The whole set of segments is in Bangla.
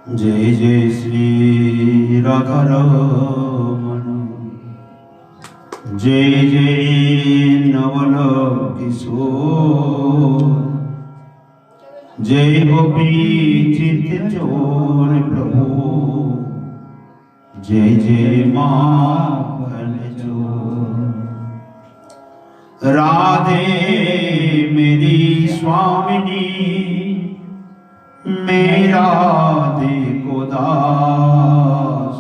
जय जय श्री राधा रमण, जय जय नवल किशोर, जय गोपी चित्त चोर प्रभु, जय जय माखन चोर। राधे मेरी स्वामिनी, मेरा देखो दास,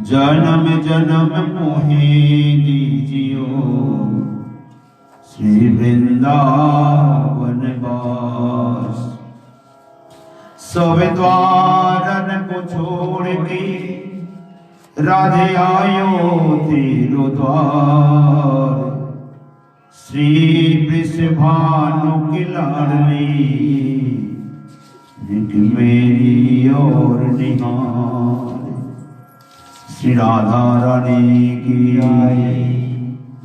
जन्म जन्म मोहे दीजियो, श्री वृंदावन वास। सब द्वारन को छोड़ के राधे आयो तेरो द्वार, श्री वृषभानु की लाडली, मेरी और निहार। श्री राधा रानी की आई,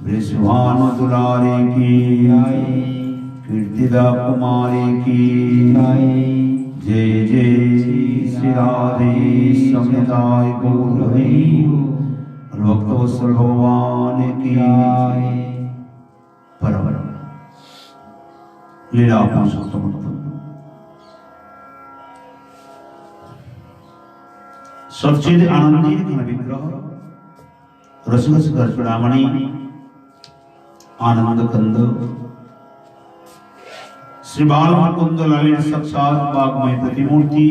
वृषभानु दुलारी की आई, कीर्तिदा कुमारी की आई। जय जय श्री राधे समिताय गौर हरि, भक्तवत्सल भगवान की आई। परम लीला पुरुषोत्तम सच्चिद आनंदी घन विग्रह, रसरस कर चूड़ामणि, आनंद कंद, श्री बाल मुकुंद ललित साक्षात वाग्मय प्रतिमूर्ति,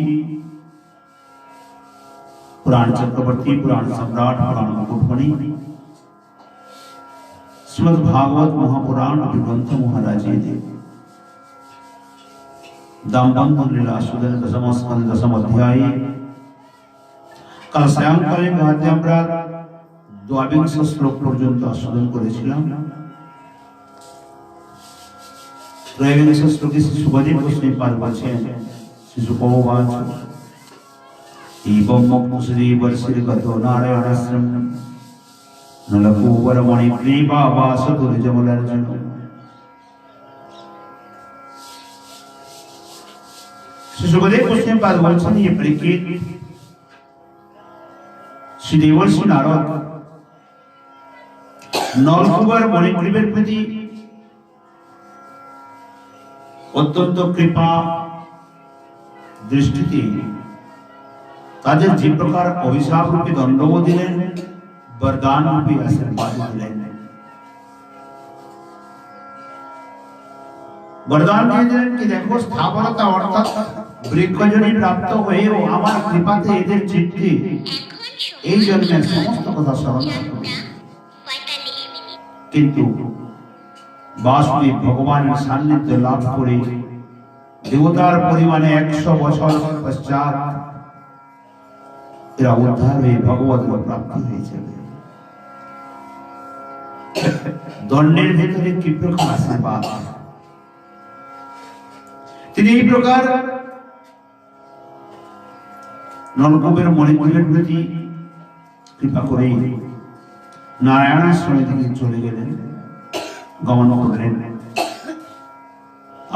पुराण चक्रवर्ती, पुराण सम्राट, पुराण मुकुटमणि, श्रीमद् भागवत महापुराण ग्रंथ महाराजे देव, दाम्पत्य लीला सुदन दशम स्कंद दशम अध्याय। कल सायंकाले गाते আমরা ২২ শ্লোক পর্যন্ত আস্বাদন করেছিলাম। ২২ শ্লোকে সুবদেব গোস্বামী পাদ বলছেন, শিশু কৌবাচ এবং মুক্তি বর্ষির গত নারায়ণাশ্রম নলকুবর মণি ক্রীবা বাস দুর্জমলার্জুন। সুবদেব গোস্বামী পাদ বলছেন, ये परीक्षित श्री देवर्षि नारद नलकुबर मणिग्रीवेर प्रति अत्यंत कृपा दृष्टिते तादेर जे प्रकार अभिशाप रूपी दंडव दिलेन, वरदान रूपी आशीर्वाद दिलेन। वरदान दिलेन कि देखो स्थावरता अर्थात वृक्षजनी प्राप्त हয়েও আমার কৃপাতে এদের চিত্তে এই জন্মের সমস্ত কথা স্মরণ করবে, কিন্তু বাসুদেব ভগবানের সান্নিধ্য লাভ করে দেবতার পরিমাণে 100 বছর পশ্চাৎ এরা উদ্ধার হয়ে ভগবত প্রাপ্তি হয়ে যাবে। দণ্ডের ভেতরে কি প্রকার আশীর্বাদ! তিনি এই প্রকার নলকুবের মণিগ্রীবের প্রতি কৃপা করে নারায়ণাশ্রমে থেকে চলে গেলেন, গমন করলেন।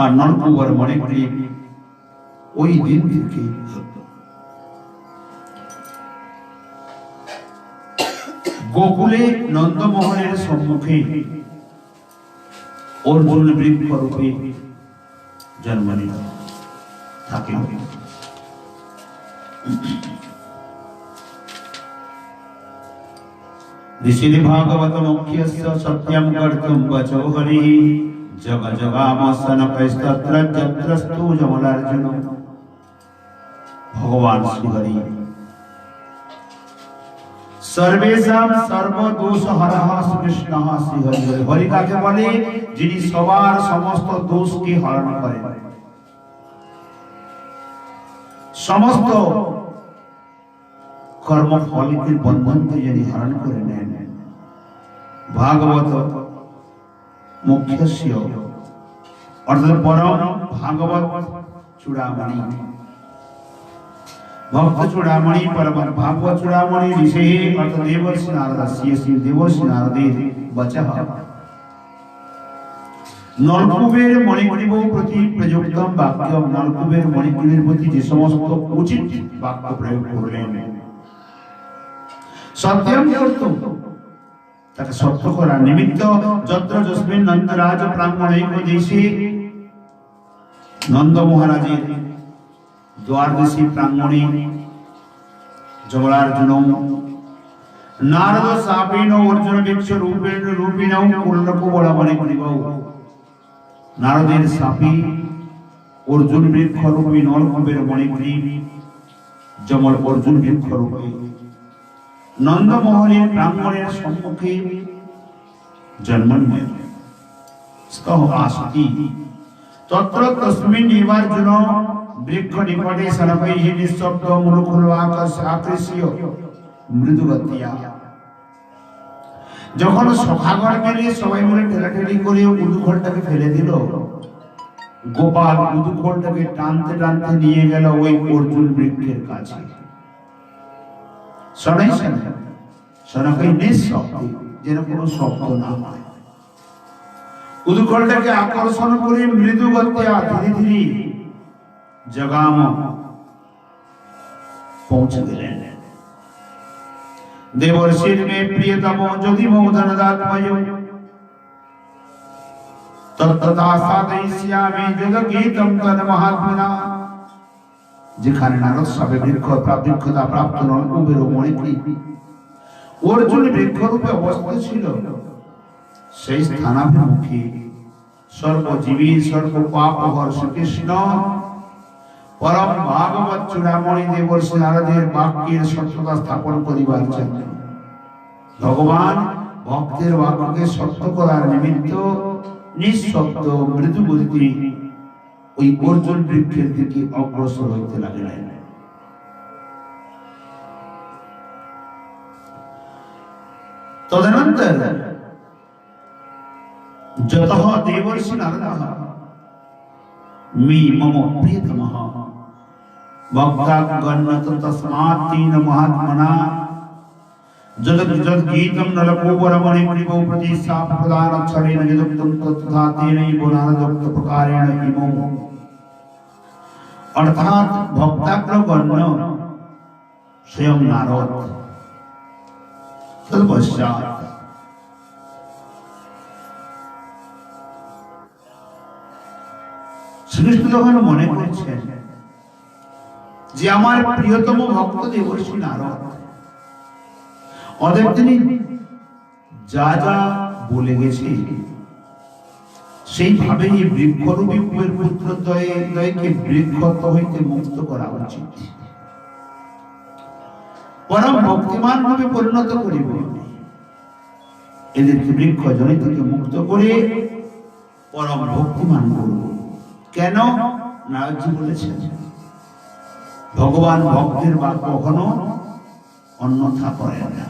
আর নলকুবের মণিগ্রীব ওই দিন থেকে গোকুলে নন্দমোহনের সম্মুখে অর্জুন বৃক্ষ রূপে জন্ম নিল থাকে। ऋषि भागवत मुख्यस्य सत्यं कर्तुं वचो हरिः, जग जगामसनकैस्तत्र जत्रस्तु जमलार्जुन। भगवान श्री हरि सर्वेषां सर्वदोषहरः कृष्णः श्री हरि। हरि काके বলে? যিনি সবার সমস্ত দোষকে হরণ করেন, সমস্ত কর্মফলকে বন্ধনকে যিনি হরণ করে নেন। ভাগবত মুখ্যস্য অর্থাৎ পরম ভাগবত চূড়ামণি, भक्त चूड़ामणि परम भागवत चूड़ामणि ऋषि अर्थ देवर्षि नारदस्य श्री देवर्षि नारदे वचः। নলকূপের মণিগ্রীব প্রতি প্রযুক্তম বাক্য, নলকূপের মণিগ্রীবের প্রতি যে সমস্ত উচিত বাক্য প্রয়োগ করলেন, সত্যম করতুম, তাকে সত্য করার নিমিত্ত যত্র যস্মিন নন্দরাজ প্রাঙ্গণৈক দেশে, নন্দ মহারাজের দ্বারদেশী প্রাঙ্গণে যমরার্জুন নারদ শাপেন অর্জুন বৃক্ষ রূপিণ মণিগ্রীব, নারদের শাপে অর্জুন বৃক্ষ রূপী নলকূপের মণিগ্রীব যমল অর্জুন বৃক্ষ রূপে নন্দমোহনের প্রাঙ্গণের সম্মুখে জন্মন্ময় স্তহ আসতি, তত্র তস্মিন নিবার্জুন বৃক্ষ নিকটে সনপৈঃ নিঃশব্দ মুলুকুল আকৃষ্য মৃদুগতিয়া। যখন সভাঘর গেলে সবাই মিলে ঠেলাঠেলি করে উদুখোলটাকে ফেলে দিল, গোপাল উদুখোলটাকে টানতে টানতে নিয়ে গেল ওই অর্জুন বৃক্ষের কাছে। শোনাই শোনাই নিঃশব্দ, যেন কোনো শব্দ না হয়। উদুখোলটাকে আকর্ষণ করে মৃদুগত্যা ধীরে ধীরে জগাম পৌঁছে গেলেন। দেবর্ষির মে প্রিয়তম যদি মৌদনদাত্ময় তত্তথা সাধয়িষ্যামি যদগীতম তন্মহাত্মনা। যেখানে নারদ সাবে বৃক্ষতা প্রাপ্ত নলকূপের মণিগ্রীব অর্জুন বৃক্ষরূপে অবস্থিত ছিল, সেই স্থানাভিমুখী সর্বজীবী সর্বপাপহর শ্রীকৃষ্ণ পরম ভাগবত চূড়ামণি দেবর্ষি নারদের বাক্যের সত্যতা স্থাপন করিবার জন্য ভগবান ভক্তের বাক্যকে সত্য করার নিমিত্ত নিঃশব্দ মৃদুগতি ওই অর্জুন বৃক্ষের দিকে অগ্রসর হইতে লাগিলেন। তদনন্তর যতঃ দেবর্ষি নারদঃ মি মম প্রিয়তমঃ ভক্তাগণত তস্মাৎ তেন মহাত্মনা যদ্গীতম নলকূপরমণিগ্রীব প্রতি সাপ্রদানচ্ছলেন যদুক্তম তথা তেনৈব নারদোক্ত প্রকারেণ ইমম। অর্থাৎ ভক্তাগ্রগণ্য স্বয়ং নারদ তৎপশ্চাৎ শ্রীকৃষ্ণ যখন মনে করছেন যে আমার প্রিয়তম ভক্ত দেবর্ষি নারদ, অতএব তিনি যা যা বলে গেছে সেইভাবে এই বৃক্ষরূপী পুত্র দ্বয়কে বৃক্ষত্ব হইতে মুক্ত করা উচিত, পরম ভক্তিমান রূপে পরিণত করিব। এদেরকে বৃক্ষ জনি থেকে মুক্ত করে পরম ভক্তিমান করব। কেন? নারদজি বলেছেন ভগবান ভক্তের বাক কখনো অন্যথা করেন না।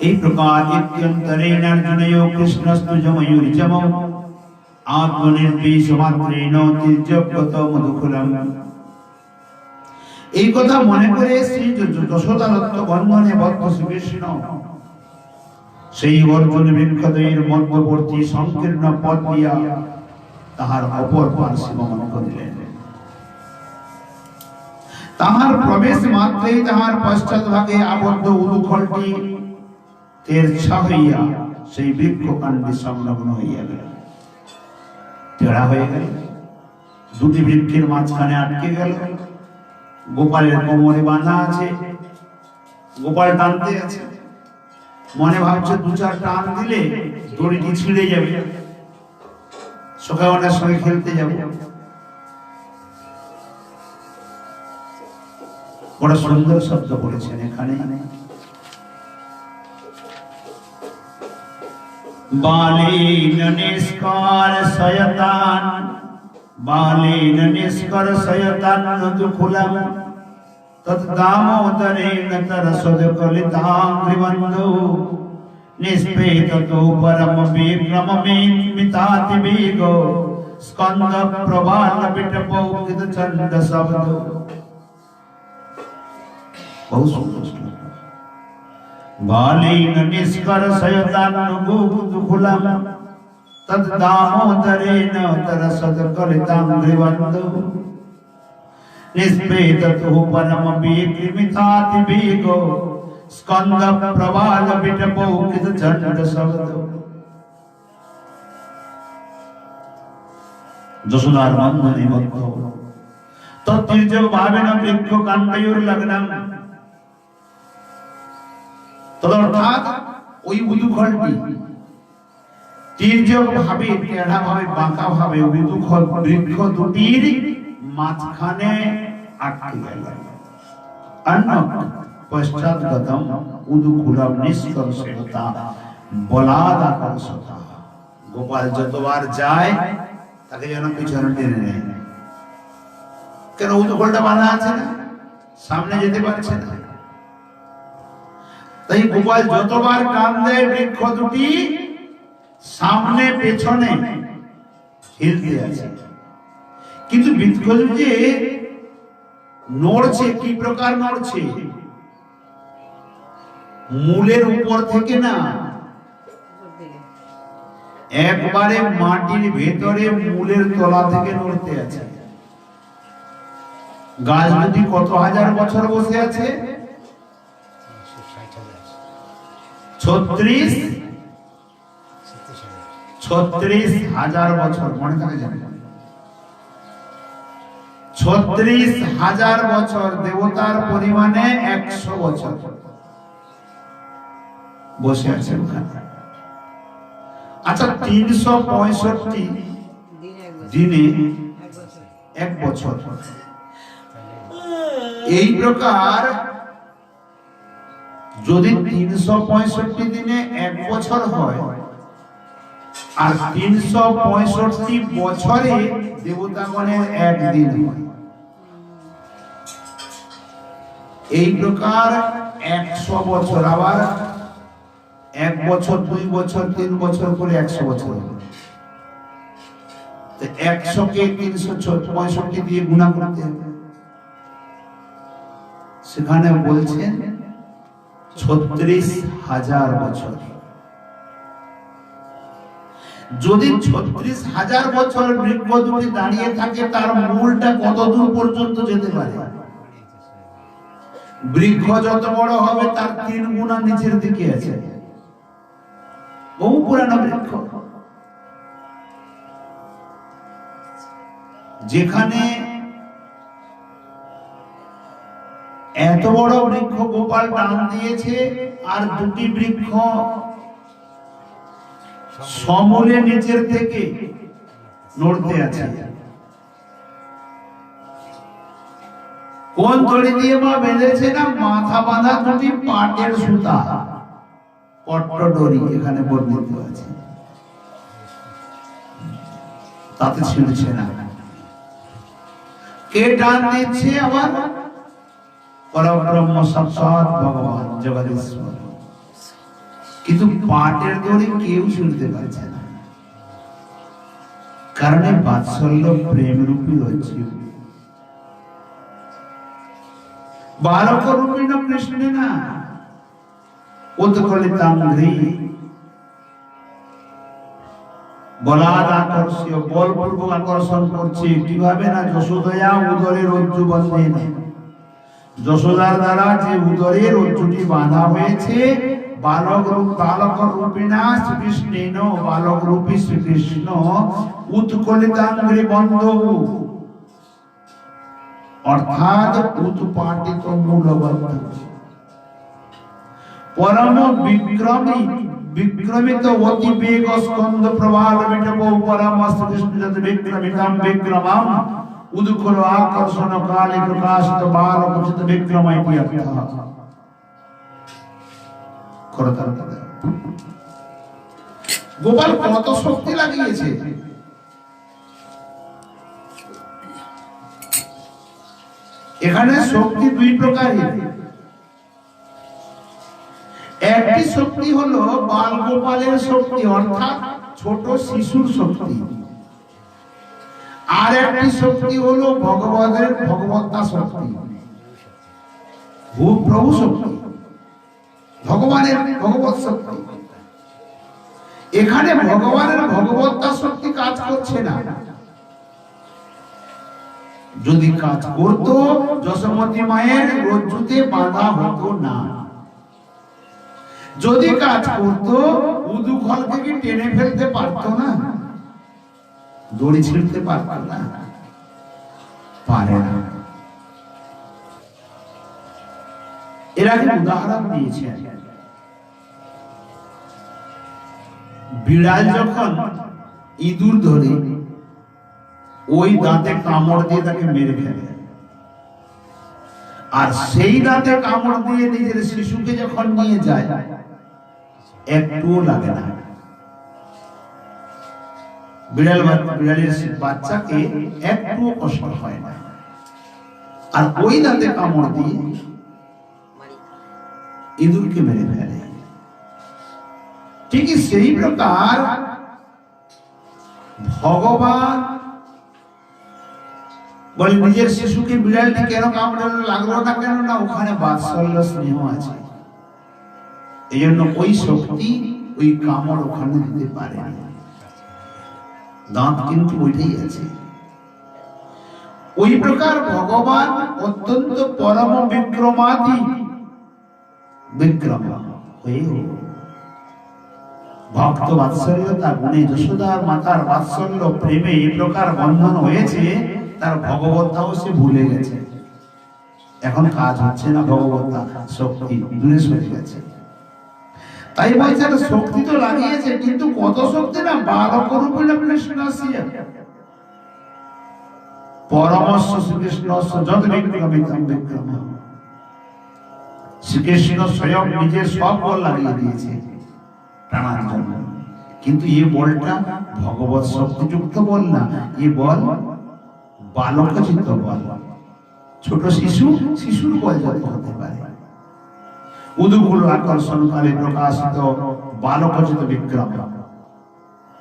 এই প্রকার ইত্যন্তরেণ অর্জুনয়ো কৃষ্ণস্তু ময়ূরচম আত্মনির্বিষমাত্রেণ তির্যগত মধুকুলম। এই কথা মনে করে শ্রী যশোদারত্ব বন্ধনে বদ্ধ শ্রীকৃষ্ণ সেই অর্জুন বৃক্ষদ্বয়ের মধ্যবর্তী সংকীর্ণ পথ দিয়া তাহার অপর পার্শ্বে গমন করিলেন। তাহার প্রবেশ মাত্রেই তাহার পশ্চাৎ ভাগে আবদ্ধ উদুখলটি তেরছা হইয়া সেই বৃক্ষকাণ্ডে সংলগ্ন হইয়া গেল, টেড়া হয়ে গেল, দুটি বৃক্ষের মাঝখানে আটকে গেল। গোপালের কোমরে বাঁধা আছে, গোপাল টানতে আছে, মনে ভাবছে দু চার টান দিলে দড়িটি ছিঁড়ে যাবে, সকালবেলার সঙ্গে খেলতে যাবে। বড় সুন্দর শব্দ বলেছেন এখানে, বালেন নিষ্কার শয়তান বালেন নিষ্কার শয়তান দুকুলম তদ্দামোদরেণ তরসদকলিতাঙ্ঘ্রিবন্ধু নিষ্পেততো পরম বিক্রমমিতাতি বেগো স্কন্দ প্রবাল পিটপৌকিত চন্দ শব্দ। বহু সুন্দর শ্লোক। बालेन निष्कर्षयतान्नुगुकुलं तद्दामोदरेण तरसदकलिताङ्घ्रिवन्दौ निष्पेदतु परमविकृमितातिवेगो स्कन्दप्रवालविटपौ कृतचण्डशब्दौ যশোদার বন্ধনে বদ্ধ তদ্বীর্যক ভাবেন বৃক্ষ কাণ্ডয়োর্লগ্নম। তদর্থাৎ ওই উদুখলটি তির্যক ভাবে টেढ़ा ভাবে বাঁকা ভাবে উদুখল বৃক্ষ দুটির মাঝখানে আটকে গেল। অন্য পশ্চাৎগতম উদুকুলম নিষ্কর্ষতা বলাদাকর্ষতা। গোপাল যতবার যায় তাকে যেন পিছনে টেনে নেয়, কেন উদুখলটা বাঁধা আছে না, সামনে যেতে পারছে না। তাই গোপাল যতবার কান দেয় বৃক্ষ দুটি সামনে পেছনে হিলতে আছে, কিন্তু বৃক্ষ দুটি নড়ছে। কি প্রকার নড়ছে? মূলের উপর থেকে না, একবারে মাটির ভেতরে মূলের তলা থেকে নড়তে আছে। গাছ যদি কত হাজার বছর বসে আছে? 36,000 বছর। মনে থাকে জানেন? 36,000 বছর, দেবতার পরিমাণে 100 বছর বসে আছে ওখানে। আচ্ছা, 365 দিনে 1 বছর। এই প্রকার যদি 365 দিনে 1 বছর হয় আর 365 বছরে দেবতাগণের 1 দিন হয়, এই প্রকার 100 বছর, আবার 1 বছর 2 বছর 3 বছর করে 100 বছর। 100 কে 365 দিয়ে গুণা করতে হবে। সেখানে বলছেন 36,000 বছর। যদি 36,000 বছর বৃক্ষ দুটি দাঁড়িয়ে থাকে, তার মূলটা কত দূর পর্যন্ত যেতে পারে? বৃক্ষ যত বড় হবে তার 3 গুণা নিচের দিকে আছে। বহু পুরানো বৃক্ষ, যেখানে এত বড় বৃক্ষ গোপাল টান দিয়েছে আর দুটি বৃক্ষ সমূলে নিচের থেকে নড়তে আছে। কোন দড়ি দিয়ে মা বেঁধেছে? না, মাথা বাঁধা দুটি পাটের সুতা, পট্ট দড়ি এখানে বর্ণিত আছে, তাতে ছিঁড়ছে না। কে টান দিচ্ছে? আবার পরব্রহ্ম সাক্ষাৎ ভগবান জগদীশ্বর। কিন্তু পাটের দড়ি কেউ শুনতে পারছে না, কারণ বাৎসল্য প্রেম রূপী রয়েছে। বালক রূপীণ কৃষ্ণ না উৎকলিতাঙ্ঘ্রি বলাদাকর্ষীয়, বলপূর্বক আকর্ষণ করছে। কিভাবে? না, যশোদয়া উদরের রজ্জু বন্ধেন। যশোদার দ্বারা যে উদরের রজ্জুটি বাঁধা হয়েছে, বালক রূপিণা শ্রীকৃষ্ণেন, বালক রূপী শ্রীকৃষ্ণ উৎকলিতাঙ্ঘ্রি বন্ধৌ, অর্থাৎ উৎপাটিত মূলবদ্ধ পরম বিক্রমী বিক্রমিত অতিবেগ স্কন্দ প্রবাল বিটব পরম শ্রীকৃষ্ণ যত বিক্রমিতম বিক্রমম উদুকুল আকর্ষণ কালে প্রকাশিত বাল উচিত বিক্রম ইতি অর্থ। গোপাল কত শক্তি লাগিয়েছে! এখানে শক্তি 2 প্রকারের। একটি শক্তি হলো বাল গোপালের শক্তি, অর্থাৎ ছোট শিশুর শক্তি। আর একটি শক্তি হলো ভগবত্তা শক্তি, প্রভু শক্তি। ভগবানের ভগবত শক্তি। এখানে ভগবানের ভগবত্তা শক্তি কাজ করছে না। যদি কাজ করত যশোমতী মায়ের রজ্জুতে বাঁধা হতো না। যদি কাজ করত উদুখল থেকে টেনে ফেলতে পারত না, দড়ি ছিঁড়তে পারত না, পারে না। এর আগে উদাহরণ দিয়েছে, বিড়াল যখন ইঁদুর ধরে ওই দাঁতে কামড় দিয়ে তাকে মেরে ফেলে, আর সেই দাঁতে কামড় দিয়ে নিজের শিশুকে যখন নিয়ে যায় একটুও লাগে না। বিড়ালের বাচ্চাকে একটুও কষ্ট হয় না, আর ওই দাঁতে কামড় দিয়ে ইঁদুরকে মেরে ফেলে। ঠিকই সেই প্রকার ভগবান বলে নিজের শিশুকে বিড়ালটি কেন কামড়ালো, লাগলো না কেন, না ওখানে বাৎসল্য স্নেহ আছে, এই জন্য ওই শক্তি ওই কামড় ওখানে দিতে পারে না। দাঁত কিন্তু ওইটাই আছে। ওই প্রকার ভগবান অত্যন্ত পরম বিক্রমাদি বিক্রম হয়ে ভক্ত বাৎসল্যতা গুণে যশোদার মাতার বাৎসল্য প্রেমে এই প্রকার বন্ধন হয়েছে, তার ভগবত্তাও সে ভুলে গেছে। এখন কাজ হচ্ছে না, ভগবত্তা শক্তি দূরে সরে গেছে। তাই বলছে শক্তি তো লাগিয়েছে, কিন্তু কত শক্তি না, বালক রূপে কৃষ্ণ আসিয়া পরমস্য শ্রীকৃষ্ণ যত বিক্রমিতম বিক্রম। শ্রীকৃষ্ণ স্বয়ং নিজের সব বল লাগিয়ে দিয়েছে টানার জন্য, কিন্তু এই বলটা ভগবত শক্তিযুক্ত বল না, এই বল বালকচিত বল। ছোট শিশুর বল যত হতে পারে। উদুকুল আকর্ষণ কালে প্রকাশিত বালকচিত বিক্রম,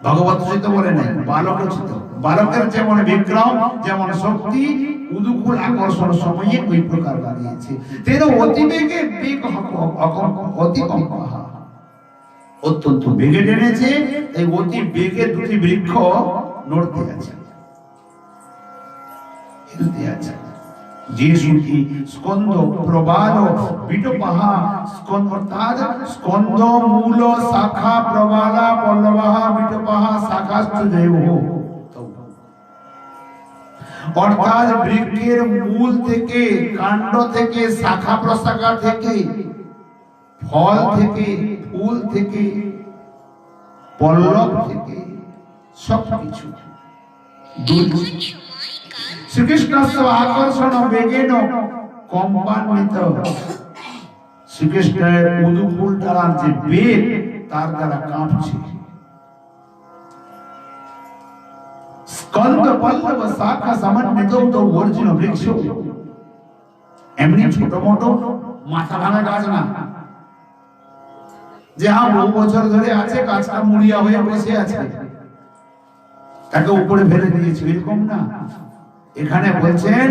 ভগবত চিত বলে নাই, বালকচিত। বালকের যেমন বিক্রম, যেমন শক্তি, উদুকুল আকর্ষণ সময়ে ওই প্রকার লাগিয়েছে। তেন অতিবেগে বেগ অতি কম্পহা, অত্যন্ত বেগে টেনেছে। এই অতি বেগে দুটি বৃক্ষ নড়তে আছে, হিলতে আছে। যে সুখী স্কন্দ প্রবাল বিটপাহা, স্কন্দ অর্থাৎ স্কন্দ মূল শাখা প্রবালা পল্লবাহা বিটপাহা শাখাশ্চ জৈব, অর্থাৎ বৃক্ষের মূল থেকে, কাণ্ড থেকে, শাখা প্রশাখা থেকে, ফল থেকে, ফুল থেকে, পল্লব থেকে, সবকিছু শ্রীকৃষ্ণ আকর্ষণ বেগেন কম্পান্বিত। শ্রীকৃষ্ণের উদুকুল টানার যে বেগ, তার দ্বারা কাঁপছে। স্কন্দ পল্লব শাখা সমন্বিত তো অর্জুন বৃক্ষ, এমনি ছোট মোটো মাথা ভাঙা গাছ না, যে বহু বছর ধরে আছে, গাছটা মুড়িয়া হয়ে বসে আছে, তাকে উপরে ফেলে দিয়েছে, এরকম না। এখানে বলছেন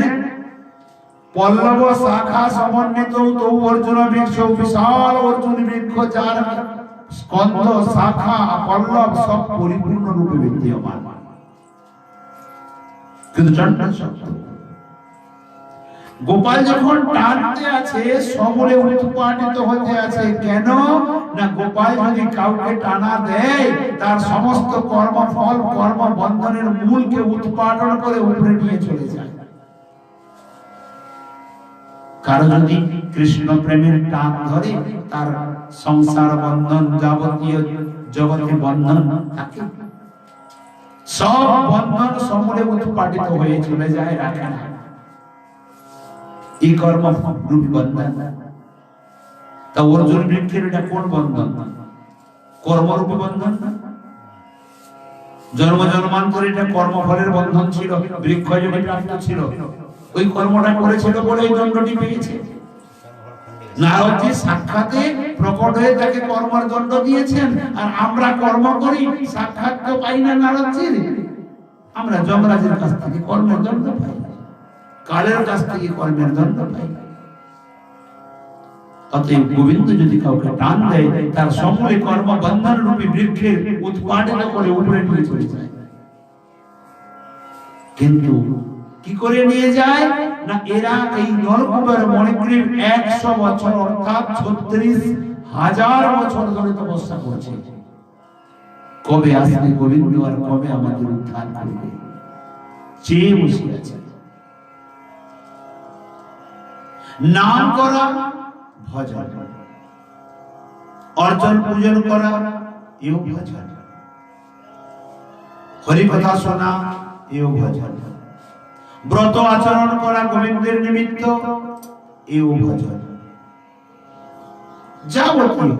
পল্লব শাখা সমন্বিত তো অর্জুন বৃক্ষ, বিশাল অর্জুন বৃক্ষ, যার স্কন্দ শাখা পল্লব সব পরিপূর্ণ রূপে বিদ্যমান, কিন্তু চণ্ডাল শব্দ। গোপাল যখন টানতে আছে, সমূলে উৎপাটিত হতে আছে। কেন না, গোপাল যদি কাউকে টানা দেয়, তার সমস্ত কর্মফল কর্ম বন্ধনের মূলকে উৎপাদন করে উপরে নিয়ে চলে যায়। কারো যদি কৃষ্ণ প্রেমের টান ধরে, তার সংসার বন্ধন, যাবতীয় জগতে বন্ধন থাকে, সব বন্ধন সমূলে উৎপাটিত হয়ে চলে যায়, রাখে না। এই কর্ম রূপ বন্ধন। তা অর্জুন বৃক্ষের এটা কোন বন্ধন? কর্মরূপী বন্ধন। জন্ম জন্মান্তর এটা কর্মফলের বন্ধন ছিল, বৃক্ষ যদি প্রাপ্ত ছিল, ওই কর্মটা করেছিল বলে এই দণ্ডটি পেয়েছে। নারদজি সাক্ষাতে প্রকট হয়ে তাকে কর্মের দণ্ড দিয়েছেন, আর আমরা কর্ম করি, সাক্ষাৎ তো পাই না নারদজির। আমরা যমরাজের কাছ থেকে কর্মের দণ্ড পাই, কালের কাছ থেকে কর্মের দণ্ড পাই। অতএব গোবিন্দ যদি কাউকে টান দেয়, তার সমূলে কর্ম বন্ধন রূপী বৃক্ষের উৎপাদিত করে উপরে নিয়ে চলে যায়। কিন্তু কি করে নিয়ে যায় না, এরা এই নরকুবের মণিগ্রীব 100 বছর অর্থাৎ 36,000 বছর ধরে তপস্যা করছে। কবে আসবে গোবিন্দ আর কবে আমাদের উদ্ধার করবে চেয়ে বসে আছে। নাম করা ভজন, অর্জন পূজন করা এও ভজন, হরি কথা শোনা এও ভজন, ব্রত আচরণ করা গোবিন্দের নিমিত্ত এও ভজন, যাবতীয়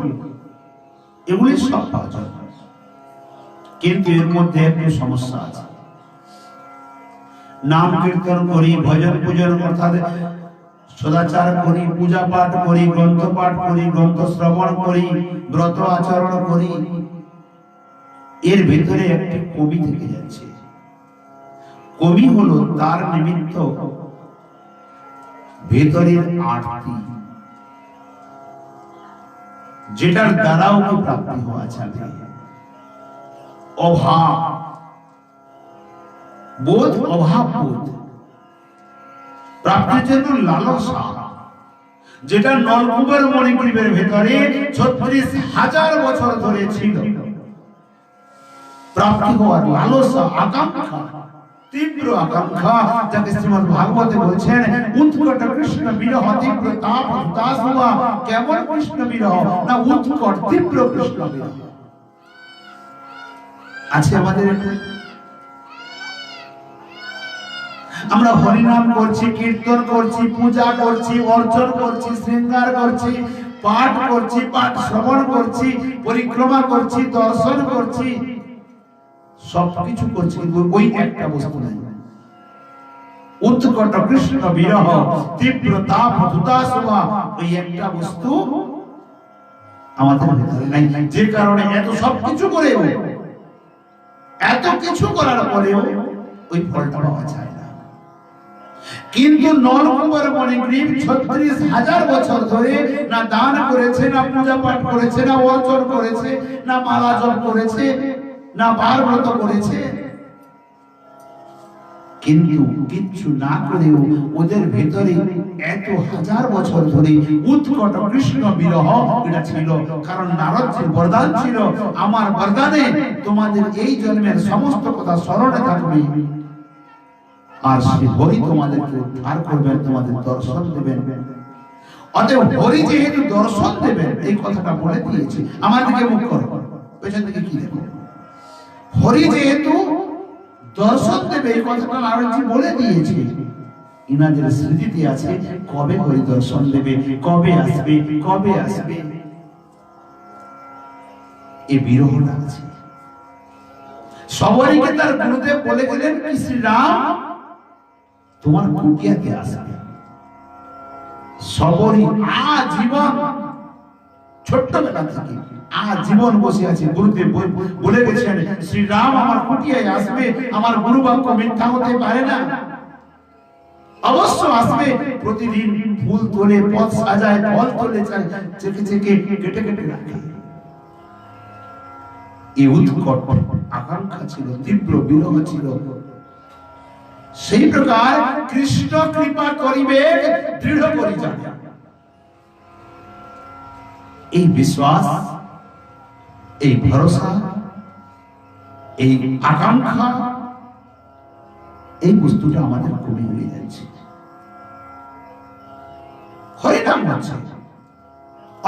এগুলি সব ভজন। কিন্তু এর মধ্যে একটু সমস্যা আছে। নাম কীর্তন করি, ভজন পূজন অর্থাৎ সদাচার করি, পূজা পাঠ করি, গ্রন্থ পাঠ করি, গ্রন্থ শ্রবণ করি, ব্রত আচরণ করি, এর ভিতরে একটি কমি থেকে যাচ্ছে। কমি হলো তার নিমিত্ত ভেতরের আরতি, যেটার দ্বারাও কি প্রাপ্তি হওয়া যাবে। অভাব বোধ, অভাব বোধ, প্রাপ্তির জন্য লালসা, যেটা নলকূপের মণিগ্রীবের ভেতরে 36,000 বছর ধরে ছিল। প্রাপ্তি হওয়ার লালসা, আকাঙ্ক্ষা, তীব্র আকাঙ্ক্ষা, যাকে শ্রীমদ্ ভাগবতে বলছেন উৎকট কৃষ্ণ বিরহ তীব্র তাপ উদাস হওয়া। কেমন কৃষ্ণ বিরহ না, উৎকট তীব্র কৃষ্ণ বিরহ আছে আমাদের। আমরা হরিনাম করছি, কীর্তন করছি, পূজা করছি, অর্চন করছি, শৃঙ্গার করছি, পাঠ করছি, পাঠ শ্রবণ করছি, পরিক্রমা করছি, দর্শন করছি, সবকিছু করছি, কিন্তু ওই একটা বস্তু নাই। উৎকট কৃষ্ণ বিরহ তীব্র তাপ উদাস হওয়া, ওই একটা বস্তু আমাদের ভিতরে নাই। যে কারণে এত সবকিছু করেও, এত কিছু করার পরেও ওই ফলটা পাওয়া যায় না। কিন্তু নলকূপের মণিগ্রীব 36,000 বছর ধরে না দান করেছে, না পূজা পাঠ করেছে, না অর্চন করেছে, না মালা জপ করেছে, না বার ব্রত করেছে, কিন্তু কিচ্ছু না করেও ওদের ভেতরে এত 1000 বছর ধরে উৎকট কৃষ্ণ বিরহ এটা ছিল। কারণ নারদের বরদান ছিল, আমার বরদানে তোমাদের এই জন্মের সমস্ত কথা স্মরণে থাকবে, আর শ্রী হরি তোমাদেরকে উদ্ধার করবেন, তোমাদের দর্শন দেবেন। অতএব হরি যেহেতু দর্শন দেবেন, এই কথাটা বলে দিয়েছে। আমার দিকে মুখ করো, পেছন দিকে কি দেখো। হরি যেহেতু দর্শন দেবে, এই কথাটা নারদজি বলে দিয়েছে। ইনাদের স্মৃতিতে আছে কবে হরি দর্শন দেবে, কবে আসবে, কবে আসবে, এই বিরহটা আছে। সবাইকে তার গুরুদেব বলে গেলেন কি শ্রীরাম তোমার কুটিয়াতে আসবে। সবরই আজীবন, ছোট্টবেলা থেকে আজীবন বসে আছে। গুরুদেব বলে গেছেন শ্রীরাম আমার কুটিয়ায় আসবে, আমার গুরু বাক্য মিথ্যা হতে পারে না, অবশ্য আসবে। প্রতিদিন ফুল তোলে, পথ সাজায়, ফল তোলে, চেকে চেকে কেটে কেটে রাখে। এই উৎকট আকাঙ্ক্ষা ছিল, তীব্র বিরহ ছিল। সেই প্রকার কৃষ্ণ কৃপা করিবে দৃঢ় করি জানে। এই বিশ্বাস, এই ভরসা, এই আকাঙ্ক্ষা, এই বস্তুটা আমাদের কমে হয়ে যাচ্ছে। হরিনাম হচ্ছে,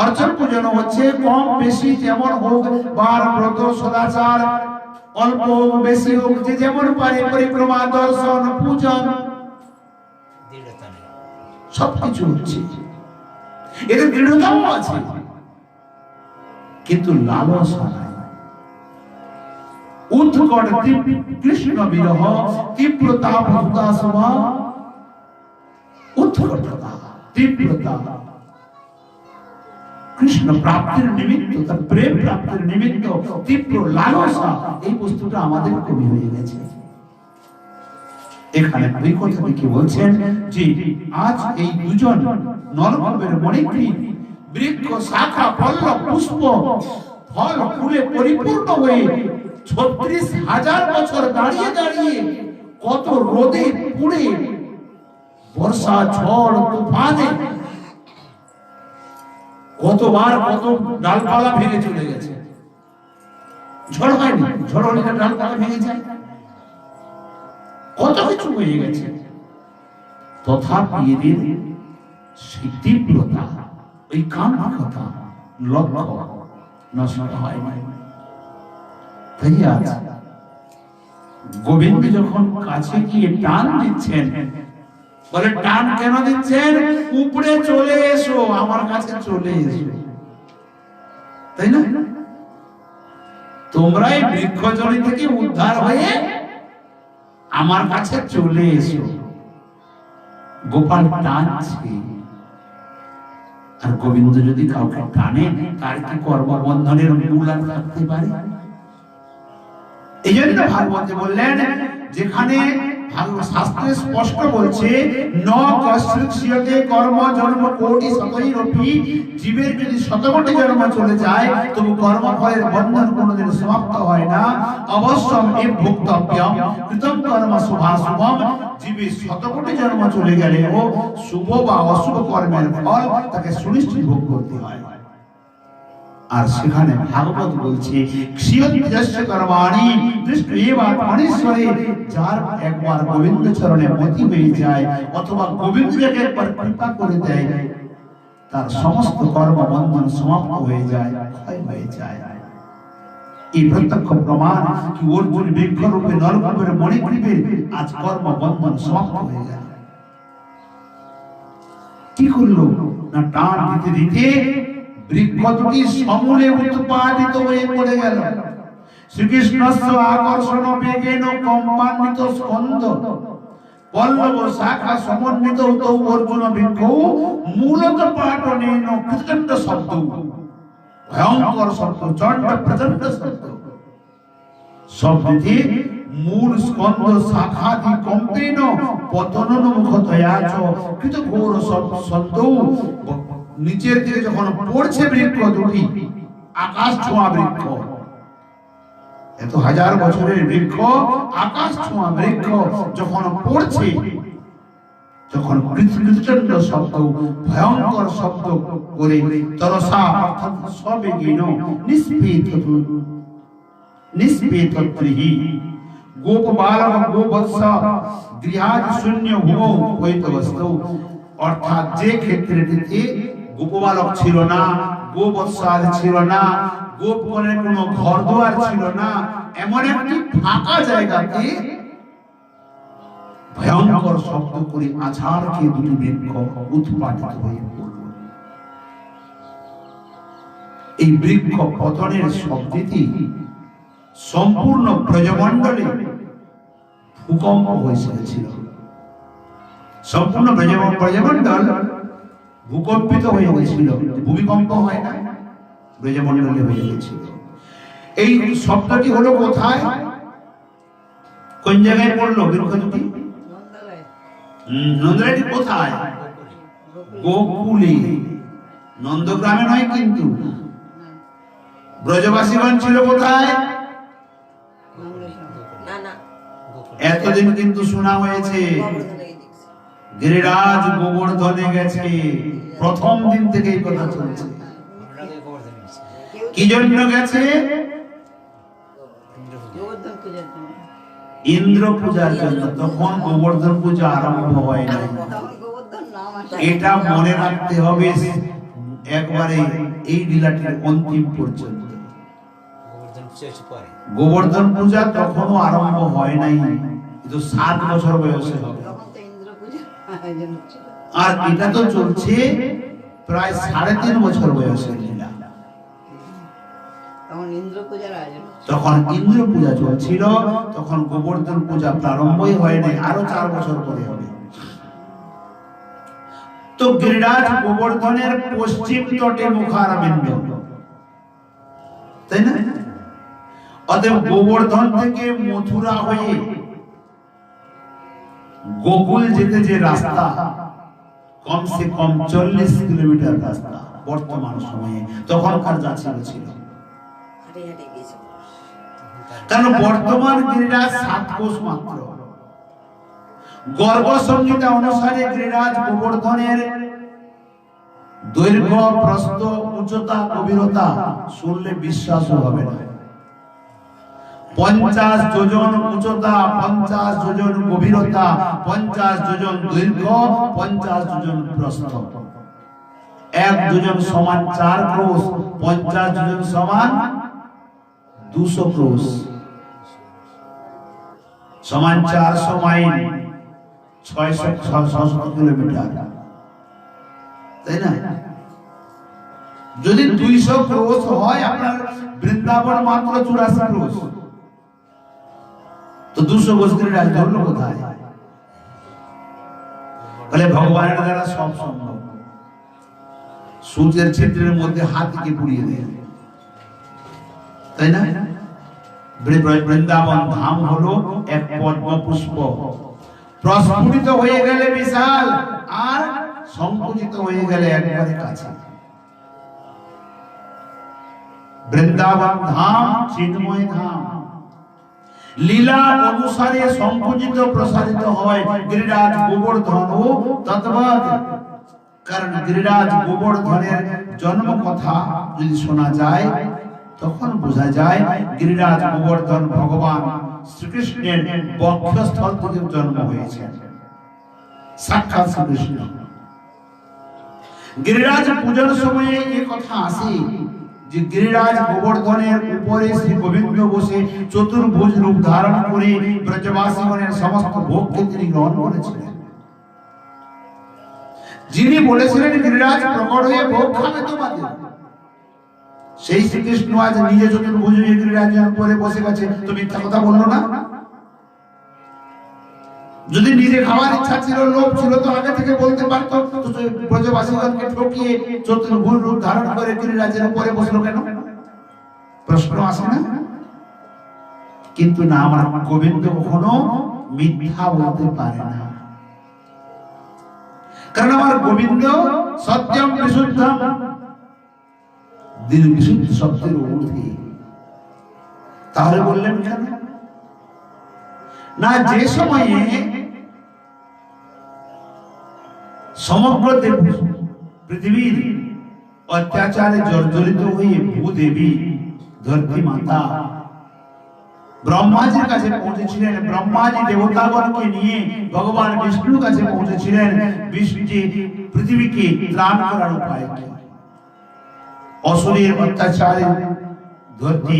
অর্চন পূজন হচ্ছে, কম বেশি যেমন হোক, বার ব্রত সদাচার অল্প বেশি হোক, যে যেমন পারে পরিক্রমা দর্শন পূজন সবকিছু হচ্ছে। এর দৃঢ়তাও আছে, কিন্তু লালসা নাই। উৎকট কৃষ্ণ বিরহ তীব্রতা উদাসনা, উৎকটতা তীব্রতা কৃষ্ণ প্রাপ্তির নিমিত্ত, তার প্রেম প্রাপ্তির নিমিত্ত তীব্র লালসা, এই বস্তুটা আমাদের কমে হয়ে গেছে। এখানে এই কথাটি কি বলছেন যে আজ এই দুজন নরকবের মণিগ্রীব বৃক্ষ শাখা পল্লব পুষ্প ফল ফুলে পরিপূর্ণ হয়ে 36,000 বছর দাঁড়িয়ে দাঁড়িয়ে কত রোদে পুড়ে বর্ষা ঝড় তুফানে কতবার কত ডালপালা ভেঙে চলে গেছে। ঝড় হয়নি, ঝড় হলে ডালপালা ভেঙে যায়, কত কিছু হয়ে গেছে। তথাপি এদের সেই তীব্রতা, ওই কাঙ্ক্ষিকতা, লক্ষ্য নষ্ট হয় না। তাই আজ গোবিন্দ যখন কাছে গিয়ে টান দিচ্ছেন, বলে টান কেন দিচ্ছেন? উপরে চলে এসো, আমার কাছে চলে এসো, তাই না? তোমরা এই বৃক্ষজনি থেকে উদ্ধার হয়ে আমার কাছে চলে এসো। গোপাল টানছে, আর গোবিন্দ যদি কাউকে টানে তার কি কর্মবন্ধনের মূল আর থাকতে পারে? এই জন্য ভাগবতে বললেন, যেখানে শাস্ত্রে স্পষ্ট বলছে ন কস্যতে কর্ম জন্ম কোটি শতৈরপি, জীবের যদি শতকোটি জন্ম চলে যায় তবু কর্মফলের বন্ধন কোনোদিন সমাপ্ত হয় না। অবশ্যম এব ভোক্তব্যম কৃতম কর্ম শুভাশুভম, জীবের শতকোটি জন্ম চলে গেলে ও শুভ বা অশুভ কর্মের ফল তাকে সুনিশ্চিত ভোগ করতে হয়। আর সেখানে ভাগবত বলছে ক্ষীয়ন্ত্যস্য কর্মাণি দৃষ্ট্যৈব আত্মনীশ্বরে, যার একবার গোবিন্দ চরণে মতি হয়ে যায় অথবা গোবিন্দকে একবার কৃপা করে দেয়, তার সমস্ত কর্মবন্ধন সমাপ্ত হয়ে যায়, ক্ষয় হয়ে যায়। এই প্রত্যক্ষ প্রমাণ কি অর্জুন বৃক্ষরূপে নররূপের মণিগ্রীবে আজ কর্মবন্ধন সমাপ্ত হয়ে যায়। কি করলো না, টান দিতে দিতে বৃক্ষ দুটি সমূলে উৎপাদিত হয়ে পড়ে গেল। শ্রীকৃষ্ণস্য আকর্ষণ বেগেন কম্পান্বিত স্কন্ধ পল্লব শাখা সমন্বিত তৌ অর্জুন বৃক্ষ মূলত পাটনেন প্রচণ্ড শব্দ, ভয়ঙ্কর শব্দ, চণ্ড প্রচণ্ড শব্দ, শব্দটি মূল স্কন্ধ শাখাদি কম্পেন পতনন মুখতয়াচ কৃত ঘোর শব্দ। নিচের দিকে যখন পড়ছে বৃক্ষ দুটি, আকাশ ছোঁয়া বৃক্ষ, এত হাজার বছরের বৃক্ষ, আকাশ ছোঁয়া বৃক্ষ যখন পড়ছে, যখন প্রচণ্ড শব্দ, ভয়ঙ্কর শব্দ করে তরসা অর্থাৎ সবেগেন নিষ্পেতত্রিহি গোপ বালক গোবৎস গৃহাজ শূন্য ভূমৌ হইতবস্তৌ, অর্থাৎ যে ক্ষেত্রটিতে গোপবালক ছিল না, গোবৎসাদ ছিল না, গোপগণের কোনো ঘরদুয়ার ছিল না, এমন একটি ফাঁকা জায়গাতে ভয়ঙ্কর শব্দ করে আছাড় খেয়ে দুটি বৃক্ষ উৎপাদিত হয়ে পড়ল। এই বৃক্ষ পতনের শব্দটি সম্পূর্ণ ব্রজমণ্ডলে ভূকম্প হয়েছিল। সম্পূর্ণ ব্রজমণ্ডল ভূকম্পিত হয়ে গেছিল। ভূমিকম্প হয় না, ব্রজমণ্ডলে হয়ে গেছিল। এই শব্দটি হলো কোথায়, কোন জায়গায় পড়লো বৃক্ষ দুটি? নন্দলাইটি কোথায়? গোকুলে, নন্দগ্রামে নয় কিন্তু। ব্রজবাসীগণ ছিল কোথায়? এতদিন কিন্তু শোনা হয়েছে গিরিরাজ গোবর্ধনে গেছে, প্রথম দিন থেকে এই কথা চলছে। কি জন্য গেছে? ইন্দ্র পূজার জন্য। তখন গোবর্ধন পূজা আরম্ভ হয় না, এটা মনে রাখতে হবে একবারে এই লীলাটির অন্তিম পর্যন্ত। গোবর্ধন পূজা তখনও আরম্ভ হয় নাই, কিন্তু 7 বছর বয়সে হবে। আর এটা তো চলছে প্রায় 3.5 বছর বয়সে লীলা। তখন ইন্দ্র পূজা চলছিল, তখন গোবর্ধন পূজা প্রারম্ভই হয় নাই, আরো 4 বছর পরে হবে। তো গিরিরাজ গোবর্ধনের পশ্চিম তটে মুখারবিন্দ, তাই না? অতএব গোবর্ধন থেকে মথুরা হয়ে গোকুল যেতে যে রাস্তা, কমসে কম 40 কিলোমিটার রাস্তা, বর্তমান সময়ে, তখনকার যা ছিল। কারণ বর্তমান গিরিরাজ 7 কোষ মাত্র। গর্গ সংহিতা অনুসারে গিরিরাজ গোবর্ধনের দৈর্ঘ্য, প্রস্থ, উচ্চতা, গভীরতা শুনলে বিশ্বাস হবে না। 50 যোজন উচ্চতা, 50 যোজন গভীরতা, 50 যোজন দৈর্ঘ্য, 50 যোজন প্রস্থ। 1 যোজন সমান 4 ক্রোশ, 50 যোজন সমান 200 ক্রোশ, সমান 400 মাইল, 600 কিলোমিটার, তাই না? যদি 200 ক্রোশ হয়, আপনার বৃন্দাবন মাত্র 84 ক্রোশ, তো 200 ক্রোশ গিরিরাজ ধরলো কোথায়? বলে ভগবানের দ্বারা সব সম্ভব। সূর্যের ছিদ্রের মধ্যে হাতকে পুড়িয়ে দেয়, তাই না? বৃন্দাবন ধাম হলো এক পদ্ম পুষ্প, প্রস্ফুটিত হয়ে গেলে বিশাল, আর সংকুচিত হয়ে গেলে একবারে কাছে। বৃন্দাবন ধাম চিন্ময় ধাম, লীলা অনুসারে সংকুচিত প্রসারিত হয় গিরিরাজ গোবর্ধন ও তদ্বৎ। কারণ গিরিরাজ গোবর্ধনের জন্ম কথা যদি শোনা যায়, তখন বোঝা যায় গিরিরাজ গোবর্ধন ভগবান শ্রীকৃষ্ণের বক্ষস্থল থেকে জন্ম হয়েছে, সাক্ষাৎ শ্রীকৃষ্ণ। গিরিরাজ পূজার সময়ে এই কথা আসে যে গিরিরাজ গোবর্ধনের উপরে শ্রী গোবিন্দ বসে চতুর্ভুজ রূপ ধারণ করে ব্রজবাসীগণের সমস্ত ভোগকে তিনি গ্রহণ করেছিলেন। যিনি বলেছিলেন গিরিরাজ প্রকট হয়ে ভোগ খাবে তোমাদের, সেই শ্রীকৃষ্ণ আজ নিজে চতুর্ভুজ হয়ে গিরিরাজের উপরে বসে গেছে, তো মিথ্যা কথা বললো না? যদি নিজে খাওয়ার ইচ্ছা ছিল, লোভ ছিল, তো আগে থেকে বলতে পারতো। ব্রজবাসীগণকে ঠকিয়ে চতুর্ভুজ রূপ ধারণ করে গিরিরাজের উপরে বসলো কেন? প্রশ্ন আসে না? কিন্তু না, আমার গোবিন্দ কখনো মিথ্যা বলতে পারে না, কারণ আমার গোবিন্দ সত্যম বিশুদ্ধম, দিন বিশুদ্ধ শব্দের ঊর্ধ্বে। তাহলে বললেন কেন? না, যে সময়ে সমগ্র পৃথিবীর অত্যাচারে জর্জরিত হয়ে ভূদেবী ধরতী মাতা ব্রহ্মাজির কাছে পৌঁছেছিলেন, ব্রহ্মাজি দেবতাগণকে নিয়ে ভগবান বিষ্ণুর কাছে পৌঁছেছিলেন, বিষ্ণুজি পৃথিবীকে ত্রাণ করার উপায় কি? অসুরের অত্যাচারে ধরতী,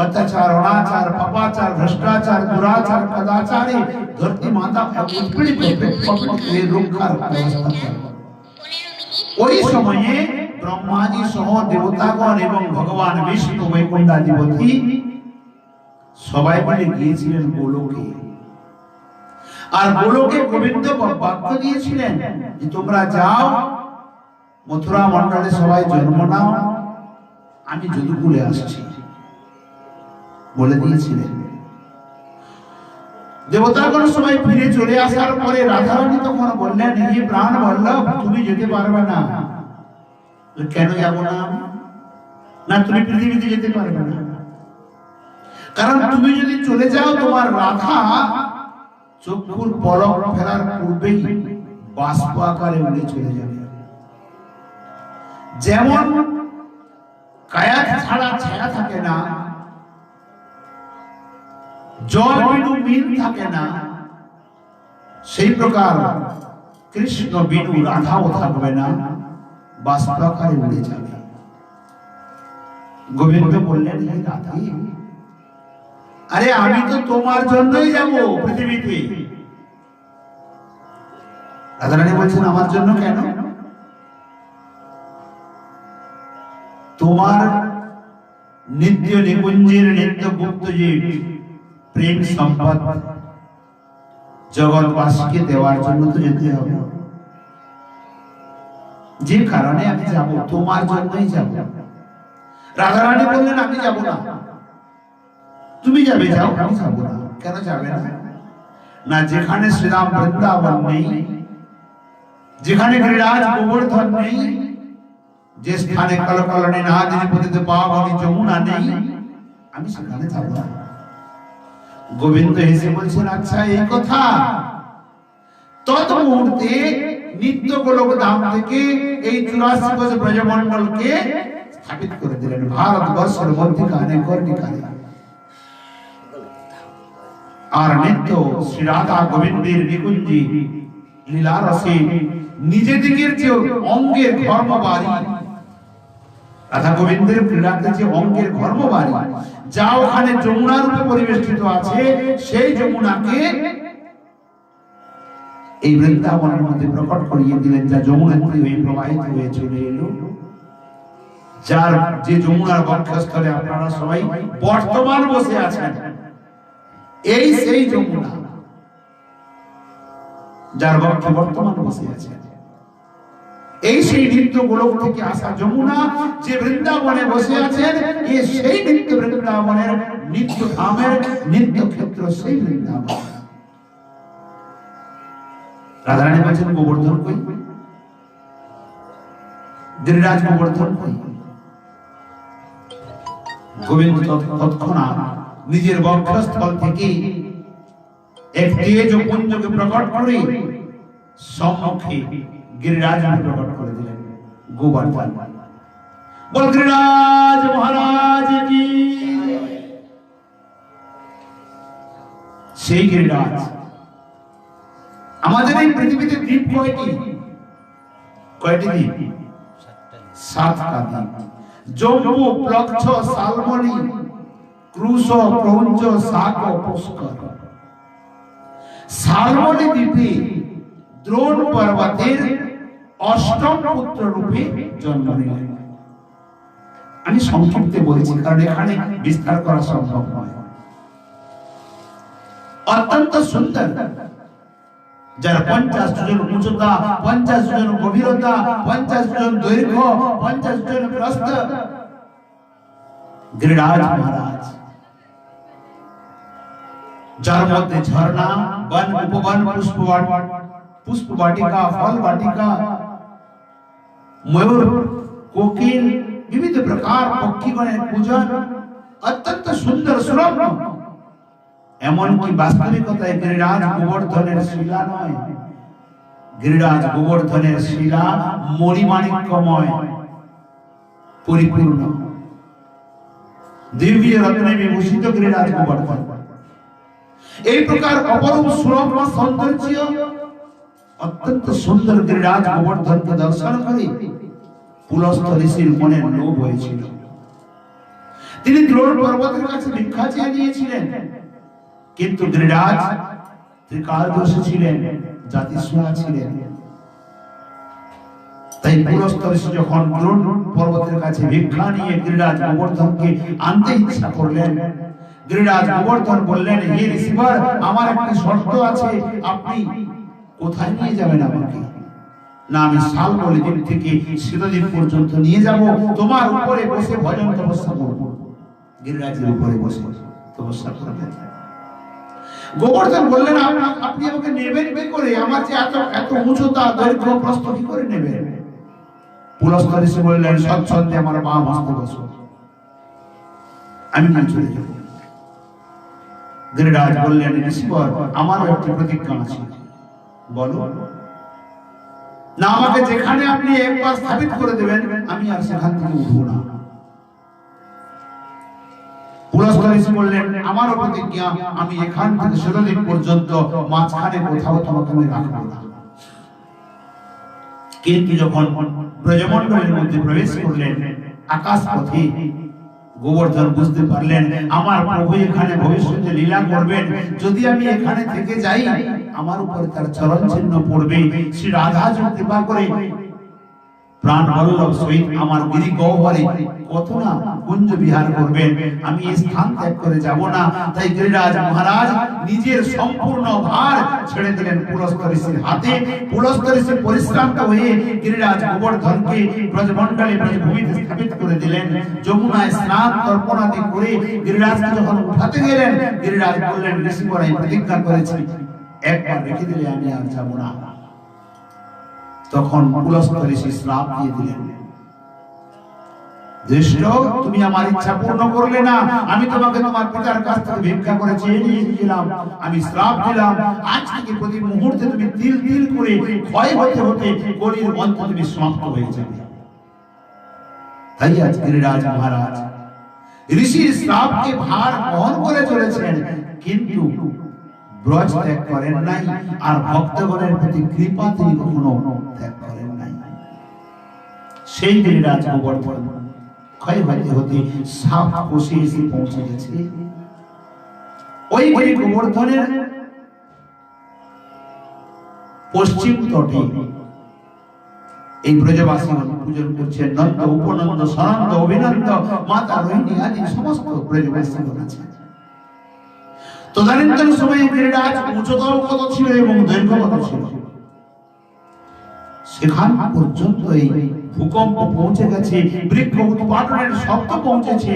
অত্যাচার, অনাচার, পাপাচার, ভ্রষ্টাচার, দুরাচার, কদাচারে ধরতী মাতা উৎপীড়িত রক্ষার ব্যবস্থা করেন। ওই সময়ে ব্রহ্মাজি সহ দেবতাগণ এবং ভগবান বিষ্ণু বৈকুণ্ঠাধিপতি সবাই মিলে গিয়েছিলেন গোলকে। আর গোলকে গোবিন্দ বাক্য দিয়েছিলেন যে তোমরা যাও, মথুরা মণ্ডলে সবাই জন্ম নাও, আমি যদুকুলে আসছি, বলে দিয়েছিলেন। দেবতাগণ সবাই ফিরে চলে আসার পরে রাধারানী তখন বললেন, হে প্রাণ বল্লভ, তুমি যেতে পারবে না। কেন যাব না? না, তুমি পৃথিবীতে যেতে পারবে না, কারণ তুমি যদি চলে যাও, তোমার রাধা চক্ষুর পলক ফেলার পূর্বেই বাষ্প আকারে উড়ে চলে যাবে। যেমন কায়া ছাড়া ছায়া থাকে না, জল বিনু মিল থাকে না, সেই প্রকার কৃষ্ণ বিনু রাধাও থাকবে না, বাষ্প আকারে উড়ে যাবে। গোবিন্দ বললেন, হে রাধে, আরে আমি তো তোমার জন্যই যাব পৃথিবীতে। রাধারানী বলছেন, আমার জন্য কেন? তোমার নিত্য নিকুঞ্জের নিত্য গুপ্ত যে প্রেম সম্পদ জগৎবাসীকে দেওয়ার জন্য তো যেতে হবে। যে কারণে আমি যাব, তোমার জন্যই যাব। রাধারানী বললেন, আমি যাব না। তুমি যাবে, যাও, আমি যাব না। কেন যাবে না? না, যেখানে শ্রীরাম বৃন্দাবন নেই, যেখানে গিরিরাজ গোবর্ধন নেই, যে স্থানে কলকলনে নাদিনী পতিতে পাবনী যমুনা নেই, আমি সেখানে যাব না। গোবিন্দ হেসে বলছেন, আচ্ছা এই কথা। তত মুহূর্তে নিত্য গোলক ধাম থেকে এই 84 গজ ব্রজমণ্ডলকে স্থাপিত করে দিলেন ভারতবর্ষের মধ্যখানে কর্ণিকারে। আর নিত্য শ্রী রাধা গোবিন্দের নিকুঞ্জি লীলা রসে নিজেদিকের যে অঙ্গের ধর্মবাড়ি, রাধা গোবিন্দের ক্রীড়াতে যে অঙ্গের ধর্মবাড়ি, যা ওখানে যমুনা রূপে পরিবেষ্টিত আছে, সেই যমুনাকে এই বৃন্দাবনের মধ্যে প্রকট করিয়ে দিলেন, যা যমুনাত্রী হয়ে প্রবাহিত হয়ে চলে এলো। যার যে যমুনার বক্ষস্থলে আপনারা সবাই বর্তমান বসে আছেন, এই সেই যমুনা যার বক্ষে বর্তমান বসে আছে, এই সেই নিত্য গোলক থেকে আসা যমুনা যে বৃন্দাবনে বসে আছেন, এই সেই নিত্য বৃন্দাবনের নিত্য ধামের নিত্য ক্ষেত্র, সেই বৃন্দাবন। রাধারানী বলছেন, গোবর্ধন কই? গিরিরাজ গোবর্ধন কই? গোবিন্দ তৎক্ষণাৎ নিজের বক্ষস্থল থেকে এক তেজ পুঞ্জকে প্রকট করে সম্মুখে গিরিরাজকে প্রকট করে দিলেন গোবর্ধন। বল গিরিরাজ মহারাজ কি। সেই গিরিরাজ। আমাদের এই পৃথিবীতে দ্বীপ কয়টি? কয়টি দ্বীপ? 7টা দ্বীপ। জম্বু, প্লক্ষ, শালমণি, ক্রুশ, ক্রৌঞ্চ, শাক, পুষ্কর। শালমণি দ্বীপে দ্রোণ পর্বতের 8ম পুত্র রূপে জন্ম নিলেন। আমি সংক্ষিপ্তে বলছি, কারণ এখানে বিস্তার করা সম্ভব নয়। অত্যন্ত সুন্দর, যার 50 যোজন উচ্চতা, 50 যোজন গভীরতা, 50 যোজন দৈর্ঘ্য, 50 যোজন প্রস্থ, গিরিরাজ মহারাজ। যার মধ্যে ঝর্ণা, বন, উপবন, পুষ্প বাটিকা, ফল বাটিকা, ময়ূর, কোকিল, বিবিধ প্রকার পক্ষীগণের পূজন, অত্যন্ত সুন্দর সুরম্য। এমনকি বাস্তবিকতায় গিরিরাজ গোবর্ধনের শিলা নয়, গিরিরাজ গোবর্ধনের শিলা মণিমাণিক্যময়, পরিপূর্ণ, দিব্য রত্নে বিভূষিত গিরিরাজ গোবর্ধন। এই প্রকার অপরূপ সুরম্য সৌন্দর্য, অত্যন্ত সুন্দর গিরিরাজ গোবর্ধনকে দর্শন করে পুলস্ত্য ঋষির মনে লোভ হয়েছিল। তিনি দ্রোণ পর্বতের কাছে ভিক্ষা চেয়ে নিয়েছিলেন, কিন্তু গিরিরাজ ত্রিকালদর্শী ছিলেন, জাতিস্বরা ছিলেন। তাই পুলস্ত্য ঋষি যখন দ্রোণ পর্বতের কাছে ভিক্ষা নিয়ে গিরিরাজ গোবর্ধনকে আনতে ইচ্ছা করলেন, গিরিরাজ গোবর্ধন বললেন, হে ঋষিবর, আমার একটা শর্ত আছে, আপনি কোথায় নিয়ে যাবেন আমাকে? না, আমি শালমণি দ্বীপ থেকে সিদ্ধদ্বীপ পর্যন্ত নিয়ে যাব, তোমার উপরে বসে ভজন তপস্যা করব। গিরিরাজের উপরে বসে তপস্যা করবেন। গোবর্ধন বললেন, আপনি আমাকে নেবেন কি করে? আমার যে এত উচ্চতা, দৈর্ঘ্য, প্রস্থ কি করে নেবেন? পুলস্ত্য ঋষি বললেন, সচ্ছন্দে আমার বাম হস্তে বসো, আমি চলে যাব। গিরিরাজ বললেন, ঋষিবর, আমারও একটি প্রতিজ্ঞা আছে। বলো। না, আমাকে যেখানে আপনি একবার স্থাপিত করে দেবেন, আমি আর সেখান থেকে উঠবো না। পুলস্ত্য ঋষি বললেন, আমারও প্রতিজ্ঞা, আমি এখান থেকে সিদ্ধদ্বীপ পর্যন্ত মাঝখানে কোথাও তোমাকে আমি রাখবো না। কিন্তু যখন ব্রজমণ্ডলের মধ্যে প্রবেশ করলেন আকাশ পথে, গোবর্ধন বুঝতে পারলেন, আমার প্রভু এখানে ভবিষ্যতে লীলা করবেন, যদি আমি এখানে থেকে যাই, আমার উপরে তার চরণ চিহ্ন পড়বে। শ্রী রাধা যদি কৃপা করে প্রাণ বল্লভ সহিত আমার গিরি গহ্বরে কত না কুঞ্জ বিহার করবেন, আমি এই স্থান ত্যাগ করে যাব না। তাই গিরিরাজ মহারাজ নিজের সম্পূর্ণ ভার ছেড়ে দিলেন পুলস্ত্য ঋষির হাতে। পুলস্ত্য ঋষি পরিশ্রান্ত হয়ে গিরিরাজ গোবর্ধনকে ব্রজমণ্ডলে ব্রজভূমিতে স্থাপিত করে দিলেন। যমুনায় স্নান তর্পণাদি করে গিরিরাজকে যখন উঠাতে গেলেন, গিরিরাজ বললেন, ঋষিবর, আমি প্রতিজ্ঞা করেছি, একবার রেখে দিলে আমি আর যাব না। তখন পুলস্ত্য ঋষি শ্রাপ দিয়ে দিলেন, দৃষ্ট, তুমি আমার ইচ্ছা পূর্ণ করলে না, আমি তোমাকে তোমার পিতার কাছ থেকে ভিক্ষা করে চেয়ে নিয়েছিলাম, আমি শ্রাপ দিলাম, আজ থেকে প্রতি মুহূর্তে তুমি তিল তিল করে ক্ষয় হতে হতে কলির অন্ত তুমি সমাপ্ত হয়ে যাবে। তাই আজ গিরিরাজ মহারাজ ঋষির শ্রাপকে ভার বহন করে চলেছেন, কিন্তু ব্রজ ত্যাগ করেন নাই, আর ভক্তগণের প্রতি কৃপা তিনি কখনো ত্যাগ করেন নাই। সেই গিরিরাজ গোবর্ধন ক্ষয় হতে হতে সাপ কোষে এসে পৌঁছে গেছে। ওই গোবর্ধনের পশ্চিম তটে এই ব্রজবাসীগণ পূজন করছেন। নন্দ, উপনন্দ, সনন্দ, অভিনন্দ, মাতা রোহিণী আদি সমস্ত ব্রজবাসীগণ আছেন। তদানীন্তন সময়ে গিরিরাজ উচ্চতর কত ছিল এবং দৈর্ঘ্য কত ছিল, সেখান পর্যন্ত এই ভূকম্প পৌঁছে গেছে, বৃক্ষ উৎপাটনের শব্দ পৌঁছেছে,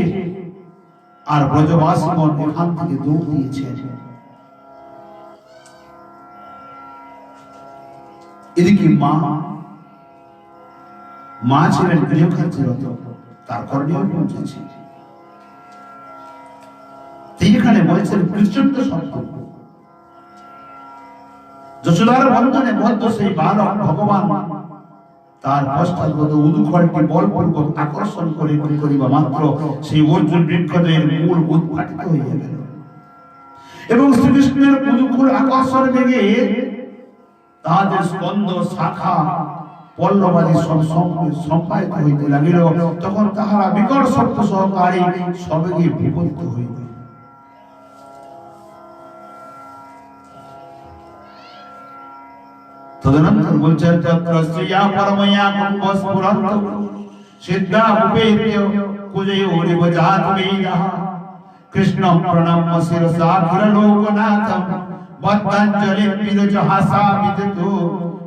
আর ব্রজবাসীগণ এখান থেকে দৌড় দিয়েছেন। এদিকে মা ছিলেন গৃহকার্যরত, তার কর্ণেও পৌঁছেছে। এখানে বলছেন কৃষ্ণ শব্দ, যশোদার বন্ধনে বদ্ধ সেই বালক ভগবান তার পশ্চাৎগত উদুখলটি বলপূর্বক আকর্ষণ করে করিবা মাত্র সেই অর্জুন বৃক্ষদের মূল উৎপাটিত হয়ে গেল, এবং শ্রীকৃষ্ণের উদুখল আকর্ষণ বেগে তাদের স্কন্ধ, শাখা, পল্লবাদী সব সম্পায়িত হইতে লাগিল। তখন তাহারা বিকট শব্দ সহকারী সবেগে বিপরীত হইল। তদনন্তর বলছেন তত্র শ্রিয়া পরময়া কুম্ভস্ফুরন্ত সিদ্ধা উপেত্য কুজয়োরিব জাতবেদঃ কৃষ্ণ প্রণম্য শিরসা খিললোকনাথম বদ্ধাঞ্জলি বিরজহাসা বিদতু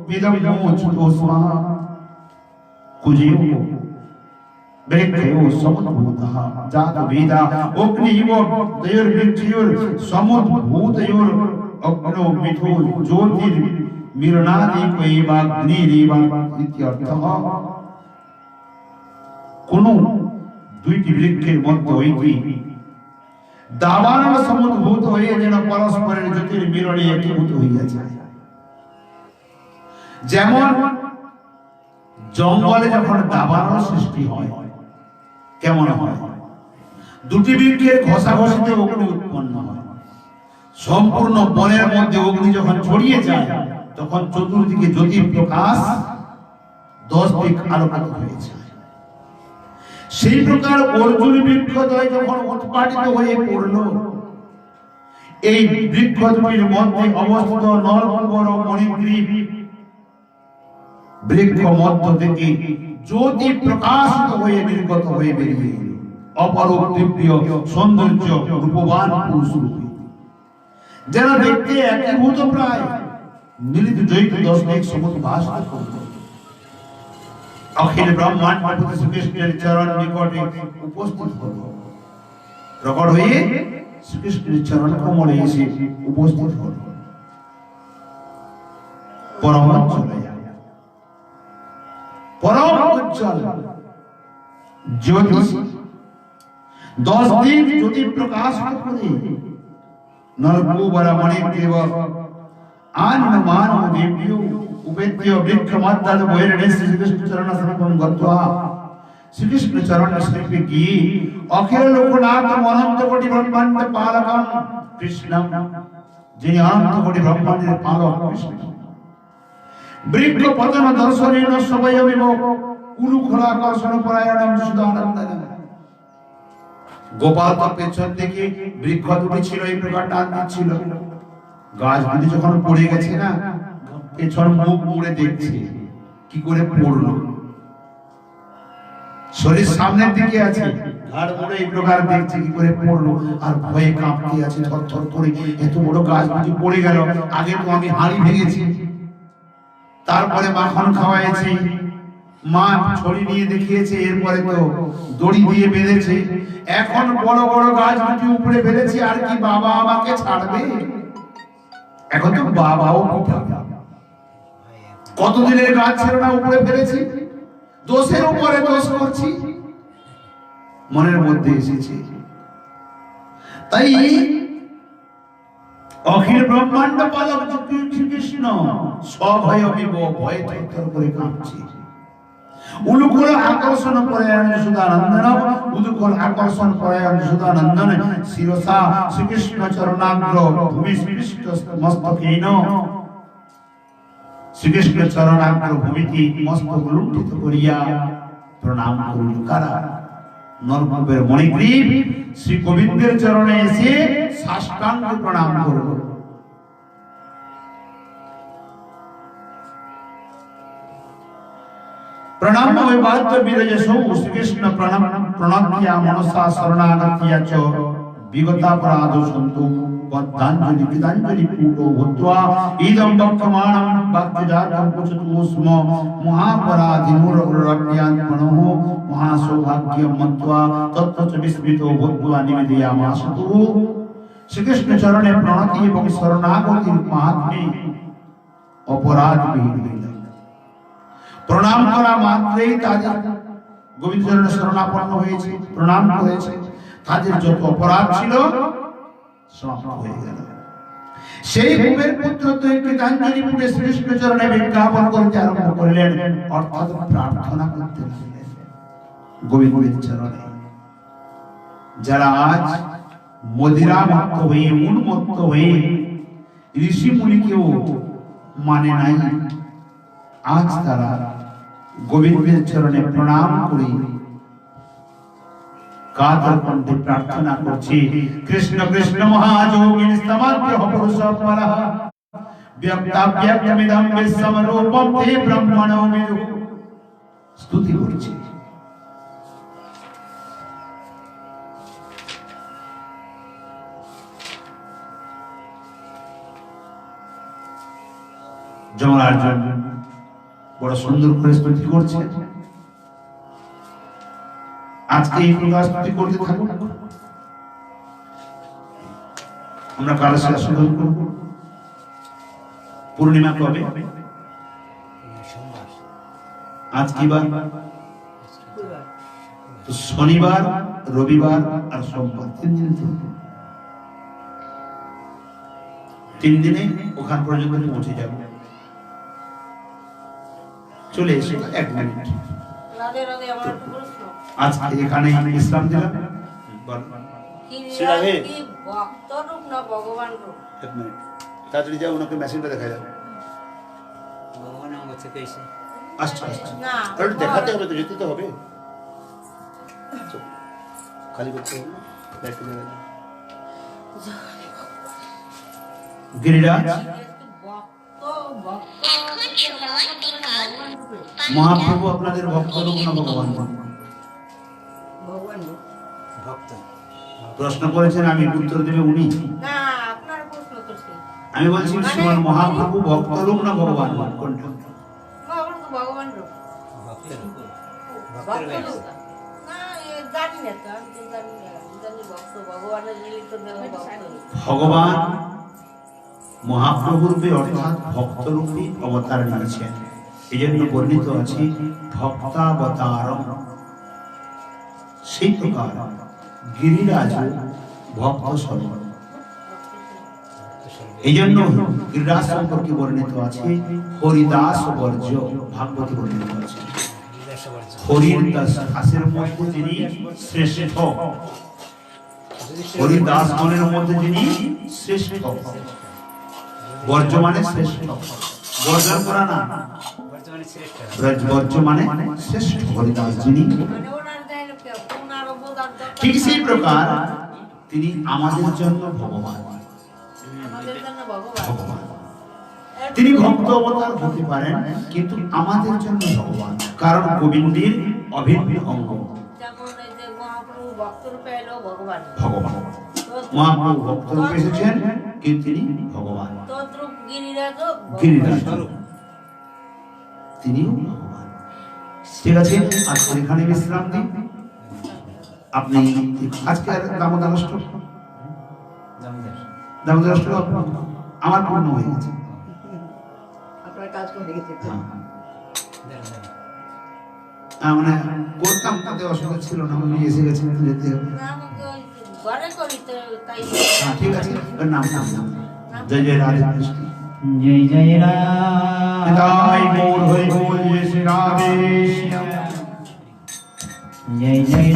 বিদমোচতোস্মা। কুজয়ো বৃক্ষয়ো সমুদ্ভূতঃ জাতবেদা অগ্নিব দয়োর্বৃক্ষয়োর সমুদ্ভূতয়োর অগ্নো মিথুন জ্যোতির মিলনাদি কৈবাগ্নিরেবা ইত্যর্থঃ। কোন দুইটি বৃক্ষের মধ্যে হইতে দাবানল সমুদ্ভূত হয়ে যেন পরস্পরের জ্যোতির মিলনে একীভূত হইয়া যায়। যেমন জঙ্গলে যখন দাবানল সৃষ্টি হয় কেমন হয়, দুটি বৃক্ষের ঘষাঘষিতে অগ্নি উৎপন্ন হয়। সম্পূর্ণ বনের মধ্যে অগ্নি যখন ছড়িয়ে যায় তখন চতুর্দিকে জ্যোতির প্রকাশ 10 দিক আলোকিত হয়ে যায়। সেই প্রকার অর্জুন বৃক্ষদ্বয় যখন উৎপাটিত হয়ে পড়ল, এই বৃক্ষদ্বয়ের মধ্যে অবস্থিত নরকুবর মণিগ্রীব বৃক্ষ মধ্য থেকে জ্যোতি প্রকাশিত হয়ে নির্গত হয়ে বেরিয়ে এল, অপরূপ দিব্য সৌন্দর্য রূপবান পুরুষ রূপে, যেন দেখতে একীভূত প্রায় মিলিত দ্বৈত দশমিক সমুদ্র ভাস করত। অখিল ব্রহ্মাণ্ড শ্রীকৃষ্ণের চরণ নিকটে উপস্থিত হল, প্রকট হয়ে শ্রীকৃষ্ণের চরণ কমলে এসে উপস্থিত হল। পরম উজ্জ্বল জ্যোতি 10 দিন জ্যোতি প্রকাশ করে নরকুবর মণিগ্রীব আন্ন মানব দিব্য উপেত্য বৃক্ষ মধ্যাদ বৈরণে শ্রীকৃষ্ণ চরণ সমীপম গত্বা শ্রীকৃষ্ণ চরণ সমীপে গিয়ে অখিল লোকনাথ অনন্ত কোটি ব্রহ্মাণ্ড পালকম কৃষ্ণম, যিনি অনন্ত কোটি ব্রহ্মাণ্ডের পালক কৃষ্ণ, বৃক্ষ পতন দর্শনেন সবয়মিব উলুখলা আকর্ষণ পরায়ণম সুদানন্দনম। গোপাল তো পেছন থেকে বৃক্ষ দুটি ছিল এই প্রকার টান দিচ্ছিল, গাছ দুটি যখন পড়ে গেছে না, পেছন মুখ মুড়ে দেখছে কি করে পড়লো, শরীর সামনের দিকে আছে, ঘাড় মুড়ে এই প্রকার দেখছে কি করে পড়লো, আর ভয়ে কাঁপতে আছে থরথর করে। এত বড় গাছ দুটি পড়ে গেল, আগে তো আমি হাড়ি ভেঙেছি, তারপরে মাখন খাওয়াইছি, মা ছড়ি নিয়ে দেখিয়েছে, এরপরে তো দড়ি দিয়ে বেঁধেছে, এখন বড় বড় গাছ দুটি উপরে ফেলেছি, আর কি বাবা আমাকে ছাড়বে? এখন তো বাবাও পিঠাবে। কতদিনের গাছ ছিল না উপরে ফেলেছি, দোষের উপরে দোষ করছি, মনের মধ্যে এসেছে। তাই অখিল ব্রহ্মাণ্ড পালক শ্রীকৃষ্ণ স্বভয় ভয়ে থরথর করে কাঁপছে। উলুকুল আকর্ষণ পরায়ণ সুধানন্দন, উলুকুল আকর্ষণ পরায়ণ সুধানন্দন শিরসা শ্রীকৃষ্ণ চরণাগ্র ভূমি স্পৃষ্ট মস্তকেন, শ্রীকৃষ্ণ চরণাগ্র ভূমিতে মস্তক লুণ্ঠিত করিয়া প্রণাম করিল কারা? নরভূপের মণিগ্রীব শ্রী গোবিন্দের চরণে এসে সাষ্টাঙ্গ প্রণাম করল। প্রণাম অভিবাদ্য বিরজসৌ শ্রীকৃষ্ণ প্রণাম্য মনসা শরণাগত্য চ বিগতাপরাধ সন্তু বদ্ধাঞ্জলি বিদাঞ্জলি পূর্ব ভূত্বা ইদং বক্ষমাণং বাক্যজাতং পুচতু স্ম মহাপরাধিমুররব্যান্মনঃ মহাসৌভাগ্যম মত্বা তত্ত্ব বিস্মৃত ভূত্বা নিবেদয়ামাসতু। শ্রীকৃষ্ণ চরণে প্রণতি এবং শরণাগতির মাহাত্ম্যে অপরাধ বিহীন হইল। প্রণাম করা মাত্রই তাদের গোবিন্দ চরণে শরণাপন্ন হয়েছে, প্রণাম করেছে, তাদের যত অপরাধ ছিল সমাপ্ত হয়ে গেল। সেই ভূমের পুত্র দৈত্যদাঞ্জলি পুরে শ্রীকৃষ্ণ চরণে বিজ্ঞাপন করতে আরম্ভ করলেন, অর্থাৎ প্রার্থনা করতে লাগলেন গোবিন্দের চরণে। যারা আজ মদিরামত্ত হয়ে উন্মত্ত হয়ে ঋষি মুনিকেও মানে নাই, আজ তারা গোবিন্দের চরণে প্রণাম করে কাতর কণ্ঠে প্রার্থনা করছে, কৃষ্ণ কৃষ্ণ মহাযোগিন স্তমাদ্য পুরুষোত্তমঃ ব্যক্তাব্যক্তমিদং বিশ্বম রূপম তে ব্রহ্মণো বিদু, স্তুতি করছে। যমরাজ বড় সুন্দর করে স্তুতি করছে। আজকে এই প্রকার স্তুতি করতে থাকুন, আমরা কালের সাথে সুন্দর করব। পূর্ণিমা কবে? আজ কি বার? তো শনিবার, রবিবার আর সোমবার, 3 দিন। 3 দিনে ওখান পর্যন্ত পৌঁছে যাব। চলে এসে 1 মিনিট আজকে এখানে ইসলাম দিলাম। তাড়াতাড়ি যাও, ওনাকে মেশিনটা দেখা যাবে। আচ্ছা দেখাতে হবে তো, যেতে তো হবে, খালি করতে হবে। গিরিরাজ মহাপ্রভু আপনাদের ভক্ত রূপ না ভগবান? প্রশ্ন করেছেন, আমি উত্তর দেবে উনি? আমি বলছি শ্রীমান মহাপ্রভু ভক্ত রূপ না ভগবান? কোনটা? ভগবান মহাপ্রভুরূপে অর্থাৎ ভক্তরূপী অবতার নিয়েছেন, এই জন্য বর্ণিত আছে ভক্তাবতারম। সেই প্রকার গিরিরাজ ভক্ত স্বরূপ, এই জন্য গিরিরাজ সম্পর্কে বর্ণিত আছে হরিদাস বর্জ্য, ভাগবতে বর্ণিত আছে হরির দাসের মধ্যে যিনি শ্রেষ্ঠ, হরিদাস গণের মধ্যে যিনি শ্রেষ্ঠ। বর্জ্য মানে শ্রেষ্ঠ, বর্জন করা না, বর্জ্য মানে শ্রেষ্ঠ হরিদাস যিনি। ঠিক সেই প্রকার তিনি আমাদের জন্য ভগবান। তিনি ভক্ত অবতার হতে পারেন, কিন্তু আমাদের জন্য ভগবান, কারণ গোবিন্দের অভিন্ন অঙ্গ। ভগবান মহাপ্রভু ভক্ত রূপে এসেছেন, কিন্তু তিনি ভগবান। গিরিরাজ তিনিও ভগবান। ঠিক আছে, আজকে এখানে বিশ্রাম দিন। আপনি আজকে দামোদর অষ্টক, দামোদর অষ্টক আমার পূর্ণ হয়ে গেছে। আপনার কাজ করে গেছে। মানে করতাম, তাতে অসুবিধা ছিল না, উনি এসে গেছেন, যেতে হবে। ঘরে করি তো তাই। হ্যাঁ, ঠিক আছে, এবার নাম নাম নাম। জয় জয় রাধে কৃষ্ণ। जय जय নিতাই গৌর হরি বল, জয় শ্রী রাধে শ্যাম। जय जय